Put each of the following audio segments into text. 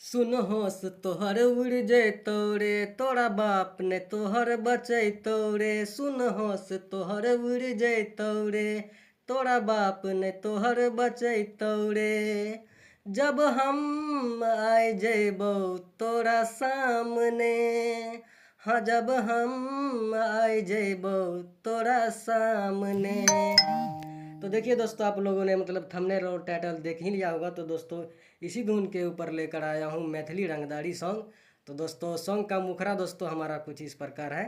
सुन होश तोहर उड़ जैतौ रे, तोरा बाप ने तोहर बचैतौ रे। सुन होश तोहर उड़ जैतौ रे, तोरा बाप ने तोहर बचैतौ रे। जब हम आइ जैबौ तोरा सामने, हाँ जब हम आइ जैबौ तोरा सामने। तो देखिए दोस्तों, आप लोगों ने मतलब थंबनेल और टाइटल देख ही लिया होगा। तो दोस्तों इसी धुन के ऊपर लेकर आया हूँ मैथिली रंगदारी सॉन्ग। तो दोस्तों सॉन्ग का मुखरा दोस्तों हमारा कुछ इस प्रकार है।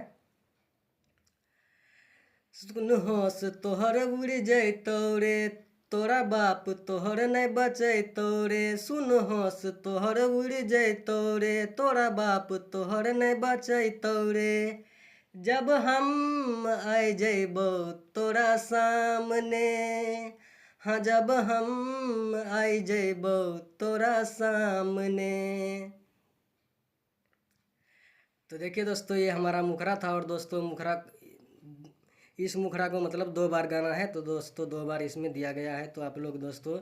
सुन होश तोहर उड़ जैतौ रे, तोरा बाप तोहर नहीं बचैतौ रे। सुन होश तोहर उड़ जैतौ रे, तोरा बाप तोहर नहीं बचैतौ रे। जब हम आइ जैबौ तोरा सामने, हाँ जब हम आइ जैबौ तोरा सामने। तो देखिए दोस्तों, ये हमारा मुखरा था। और दोस्तों इस मुखरा को मतलब 2 बार गाना है। तो दोस्तों 2 बार इसमें दिया गया है। तो आप लोग दोस्तों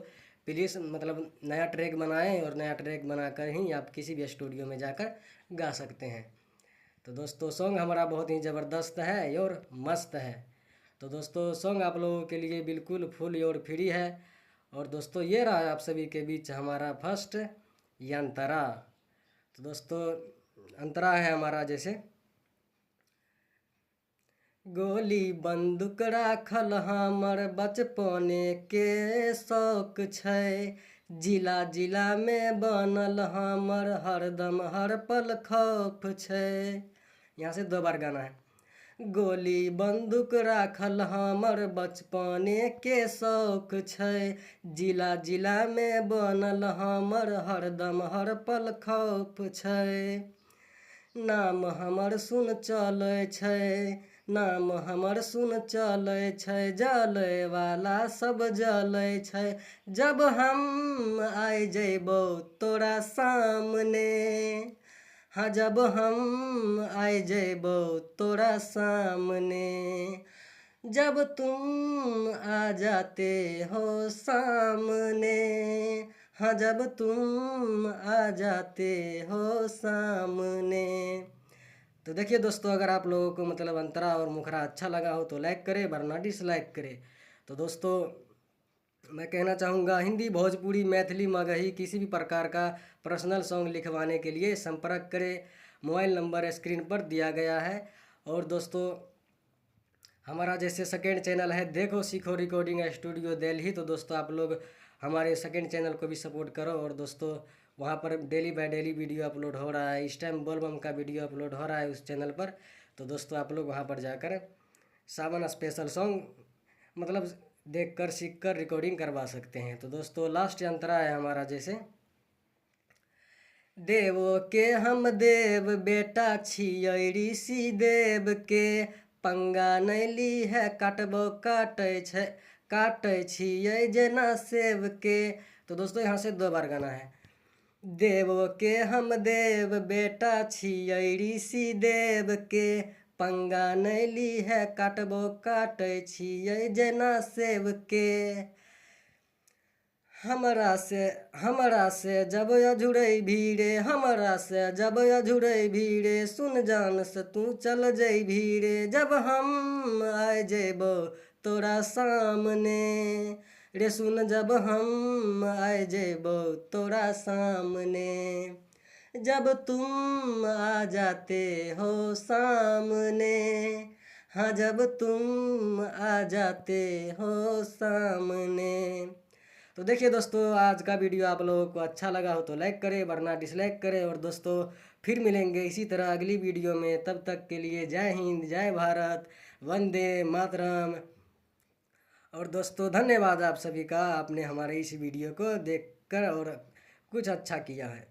प्लीज़ मतलब नया ट्रैक बनाएं, और नया ट्रैक बनाकर ही आप किसी भी स्टूडियो में जाकर गा सकते हैं। तो दोस्तों सॉन्ग हमारा बहुत ही ज़बरदस्त है और मस्त है। तो दोस्तों सॉन्ग आप लोगों के लिए बिल्कुल फुल और फ्री है। और दोस्तों ये रहा आप सभी के बीच हमारा फर्स्ट अंतरा। तो दोस्तों अंतरा है हमारा जैसे। गोली बंदूक राखल हमर बचपने के शौक छै। जिला जिला में बनल हमर हरदम हर पल खौफ छै। यहाँ से 2 बार गाना है। गोली बंदूक राखल हमर बचपने के शौक छै। जिला जिला में बनल हमर हरदम हर पल खौफ छै। नाम हमर सुन चलै छै, नाम हमर सुन चलै छै। जलै वाला सब जलै छै। जब हम आइ जैबौ तोरा सामने, हाँ जब हम आइ जैबौ तोरा सामने। जब तुम आ जाते हो सामने, हाँ जब तुम आ जाते हो सामने। तो देखिए दोस्तों, अगर आप लोगों को मतलब अंतरा और मुखरा अच्छा लगा हो तो लाइक करें, वरना डिसलाइक करें। तो दोस्तों मैं कहना चाहूँगा, हिंदी भोजपुरी मैथिली मगही किसी भी प्रकार का पर्सनल सॉन्ग लिखवाने के लिए संपर्क करें। मोबाइल नंबर स्क्रीन पर दिया गया है। और दोस्तों हमारा जैसे सेकेंड चैनल है देखो सीखो रिकॉर्डिंग स्टूडियो दिल्ली। तो दोस्तों आप लोग हमारे सेकेंड चैनल को भी सपोर्ट करो। और दोस्तों वहाँ पर daily by daily video upload हो रहा है। इस टाइम बोलबम का वीडियो अपलोड हो रहा है उस चैनल पर। तो दोस्तों आप लोग वहाँ पर जाकर सावन स्पेशल सॉन्ग मतलब देखकर सीखकर रिकॉर्डिंग करवा सकते हैं। तो दोस्तों लास्ट अंतरा है हमारा जैसे। देवो के हम देव बेटा छियै ऋषि देव के। पंगा नहीं ली है काटबो काटै छियै जेना सेब के। तो दोस्तों यहाँ से 2 बार गाना है। देवो के हम देव बेटा छियै ऋषि देव के। पंगा नहीं ली है काटबो काटै छियै जेना सेब के। हमरा से जब अझुरै भीड़े, हमरा से जब अझुरै भीड़े। सुन जान से तू चल जई भीड़े। जब हम आइ जैबौ तोरा सामने, रे सुन जब हम आइ जैबौ तोरा सामने। जब तुम आ जाते हो सामने, हाँ जब तुम आ जाते हो सामने। तो देखिए दोस्तों, आज का वीडियो आप लोगों को अच्छा लगा हो तो लाइक करें, वरना डिसलाइक करें। और दोस्तों फिर मिलेंगे इसी तरह अगली वीडियो में। तब तक के लिए जय हिंद, जय भारत, वंदे मातरम। और दोस्तों धन्यवाद आप सभी का, आपने हमारे इस वीडियो को देखकर और कुछ अच्छा किया है।